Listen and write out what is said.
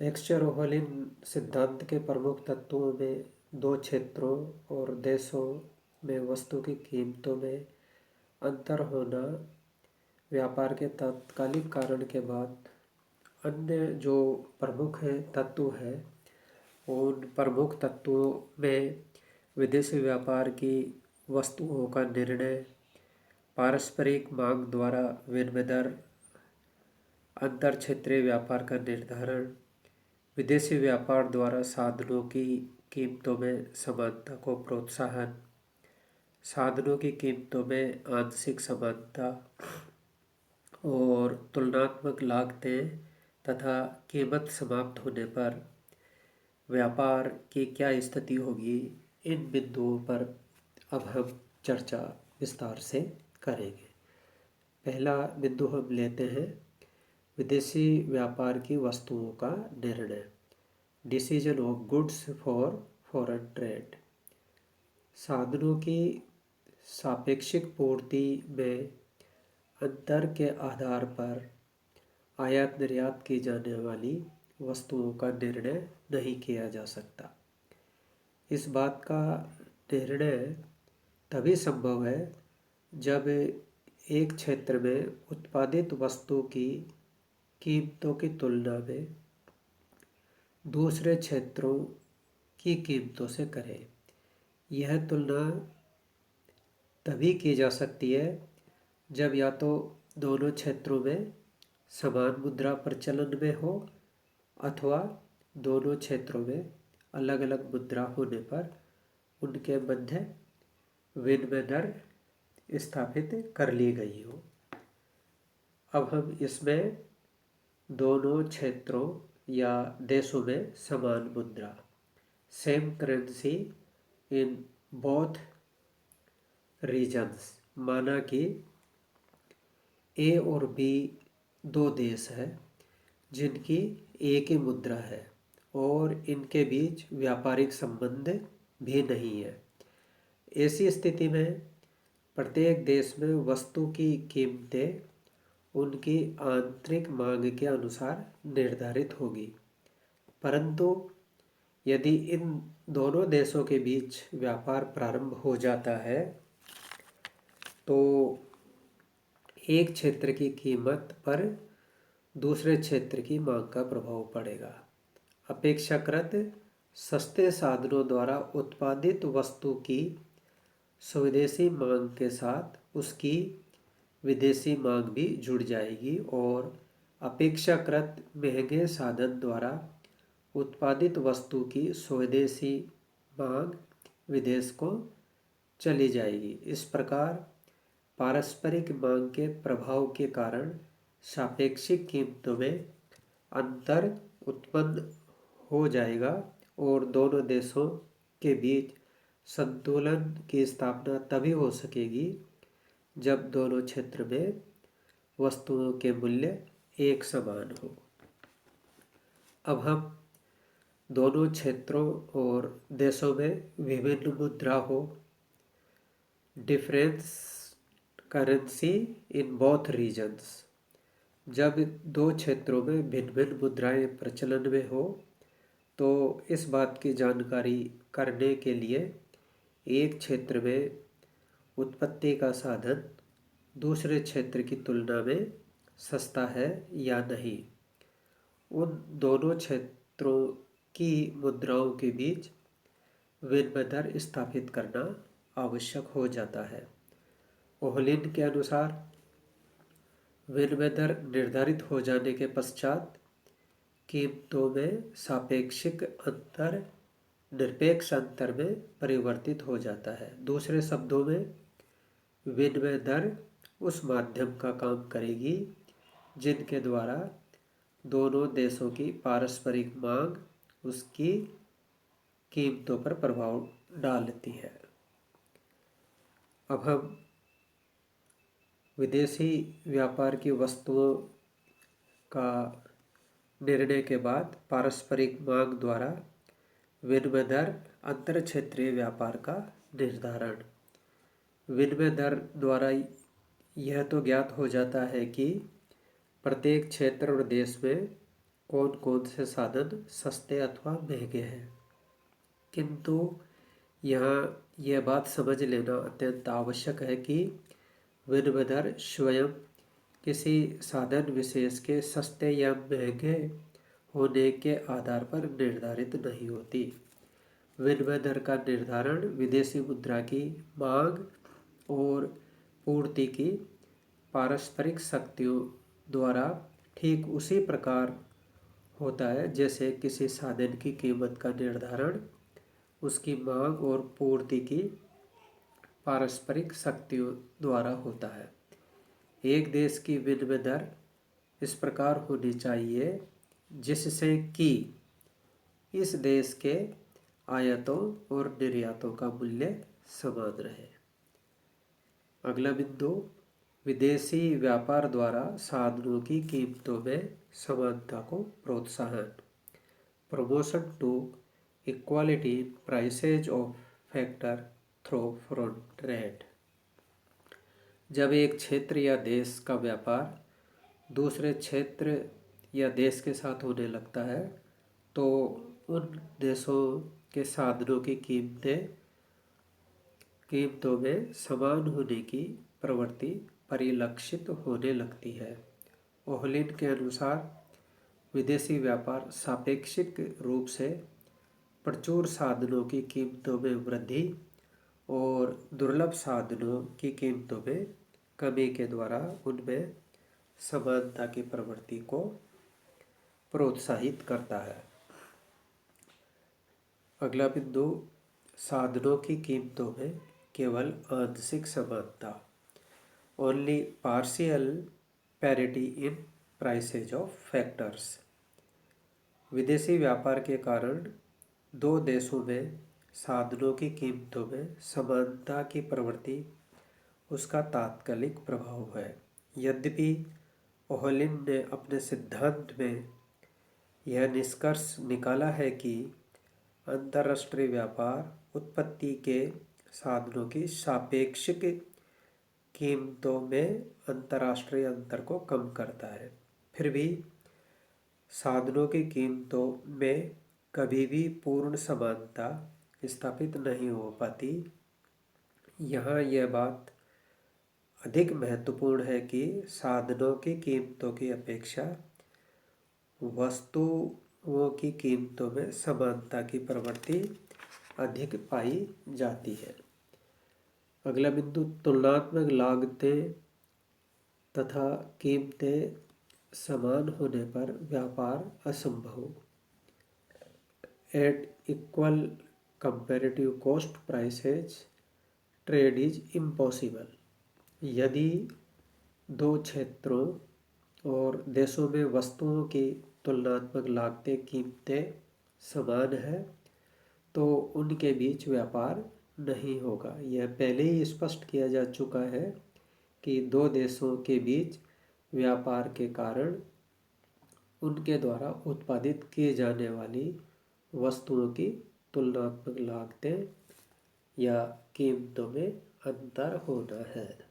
एक्स-रे-ओहलिन सिद्धांत के प्रमुख तत्वों में दो क्षेत्रों और देशों में वस्तु की कीमतों में अंतर होना व्यापार के तात्कालिक कारण के बाद अन्य जो प्रमुख तत्व है उन प्रमुख तत्वों में विदेशी व्यापार की वस्तुओं का निर्णय, पारस्परिक मांग द्वारा विनिमय दर, अंतर क्षेत्रीय व्यापार का निर्धारण, विदेशी व्यापार द्वारा साधनों की कीमतों में समानता को प्रोत्साहन, साधनों की कीमतों में आंशिक समानता और तुलनात्मक लागतें तथा कीमत समाप्त होने पर व्यापार की क्या स्थिति होगी, इन बिंदुओं पर अब हम चर्चा विस्तार से करेंगे। पहला बिंदु हम लेते हैं विदेशी व्यापार की वस्तुओं का निर्णय, decision of goods for foreign trade. साधनों की सापेक्षिक पूर्ति में अंतर के आधार पर आयात निर्यात की जाने वाली वस्तुओं का निर्णय नहीं किया जा सकता। इस बात का निर्णय तभी संभव है जब एक क्षेत्र में उत्पादित वस्तु की कीमतों की तुलना में दूसरे क्षेत्रों की कीमतों से करें। यह तुलना तभी की जा सकती है जब या तो दोनों क्षेत्रों में समान मुद्रा प्रचलन में हो अथवा दोनों क्षेत्रों में अलग अलग मुद्रा होने पर उनके मध्य विनिमय दर स्थापित कर ली गई हो। अब हम इसमें दोनों क्षेत्रों या देशों में समान मुद्रा, same currency in both regions, माना कि ए और बी दो देश हैं जिनकी एक ही मुद्रा है और इनके बीच व्यापारिक संबंध भी नहीं है। ऐसी स्थिति में प्रत्येक देश में वस्तु की कीमतें उनकी आंतरिक मांग के अनुसार निर्धारित होगी। परंतु यदि इन दोनों देशों के बीच व्यापार प्रारंभ हो जाता है तो एक क्षेत्र की कीमत पर दूसरे क्षेत्र की मांग का प्रभाव पड़ेगा। अपेक्षाकृत सस्ते साधनों द्वारा उत्पादित वस्तु की स्वदेशी मांग के साथ उसकी विदेशी मांग भी जुड़ जाएगी और अपेक्षाकृत महंगे साधन द्वारा उत्पादित वस्तु की स्वदेशी मांग विदेश को चली जाएगी। इस प्रकार पारस्परिक मांग के प्रभाव के कारण सापेक्षिक कीमतों में अंतर उत्पन्न हो जाएगा और दोनों देशों के बीच संतुलन की स्थापना तभी हो सकेगी जब दोनों क्षेत्र में वस्तुओं के मूल्य एक समान हो। अब हम दोनों क्षेत्रों और देशों में विभिन्न मुद्रा हो, difference currency in both regions. जब दो क्षेत्रों में भिन्न भिन्न मुद्राएं प्रचलन में हो तो इस बात की जानकारी करने के लिए एक क्षेत्र में उत्पत्ति का साधन दूसरे क्षेत्र की तुलना में सस्ता है या नहीं, उन दोनों क्षेत्रों की मुद्राओं के बीच विनिमय दर स्थापित करना आवश्यक हो जाता है। ओहलिन के अनुसार विनिमय दर निर्धारित हो जाने के पश्चात कीमतों में सापेक्षिक अंतर निरपेक्ष अंतर में परिवर्तित हो जाता है। दूसरे शब्दों में विनिमय दर उस माध्यम का काम करेगी जिनके द्वारा दोनों देशों की पारस्परिक मांग उसकी कीमतों पर प्रभाव डालती है। अब हम विदेशी व्यापार की वस्तुओं का निर्णय के बाद पारस्परिक मांग द्वारा विनिमय दर, अंतर क्षेत्रीय व्यापार का निर्धारण। विनिमय दर द्वारा यह तो ज्ञात हो जाता है कि प्रत्येक क्षेत्र और देश में कौन कौन से साधन सस्ते अथवा महंगे हैं। किंतु यहाँ यह बात समझ लेना अत्यंत आवश्यक है कि विनिमय दर स्वयं किसी साधन विशेष के सस्ते या महंगे होने के आधार पर निर्धारित नहीं होती। विनिमय दर का निर्धारण विदेशी मुद्रा की मांग और पूर्ति की पारस्परिक शक्तियों द्वारा ठीक उसी प्रकार होता है जैसे किसी साधन की कीमत का निर्धारण उसकी मांग और पूर्ति की पारस्परिक शक्तियों द्वारा होता है। एक देश की विनिमय दर इस प्रकार होनी चाहिए जिससे कि इस देश के आयातों और निर्यातों का मूल्य समान रहे। अगला बिंदु, विदेशी व्यापार द्वारा साधनों की कीमतों में समानता को प्रोत्साहन। Promotion to equality in prices of factor through front trade. जब एक क्षेत्र या देश का व्यापार दूसरे क्षेत्र या देश के साथ होने लगता है तो उन देशों के साधनों की कीमतों में समान होने की प्रवृत्ति परिलक्षित होने लगती है। ओहलिन के अनुसार विदेशी व्यापार सापेक्षिक रूप से प्रचुर साधनों की कीमतों में वृद्धि और दुर्लभ साधनों की कीमतों में कमी के द्वारा उनमें समानता की प्रवृत्ति को प्रोत्साहित करता है। अगला बिंदु, साधनों की कीमतों में केवल आंशिक समानता, only partial parity in prices of factors. विदेशी व्यापार के कारण दो देशों में साधनों की कीमतों में समानता की प्रवृत्ति उसका तात्कालिक प्रभाव है। यद्यपि ओहलिन ने अपने सिद्धांत में यह निष्कर्ष निकाला है कि अंतर्राष्ट्रीय व्यापार उत्पत्ति के साधनों की सापेक्षिक कीमतों में अंतर्राष्ट्रीय अंतर को कम करता है, फिर भी साधनों की कीमतों में कभी भी पूर्ण समानता स्थापित नहीं हो पाती। यहाँ यह बात अधिक महत्वपूर्ण है कि साधनों की कीमतों की अपेक्षा वस्तुओं की कीमतों में समानता की प्रवृत्ति अधिक पाई जाती है। अगला बिंदु, तुलनात्मक लागतें तथा कीमतें समान होने पर व्यापार असंभव। At equal comparative cost prices trade is impossible. यदि दो क्षेत्रों और देशों में वस्तुओं की तुलनात्मक लागतें कीमतें समान है तो उनके बीच व्यापार नहीं होगा। यह पहले ही स्पष्ट किया जा चुका है कि दो देशों के बीच व्यापार के कारण उनके द्वारा उत्पादित किए जाने वाली वस्तुओं की तुलनात्मक लागतें या कीमतों में अंतर होना है।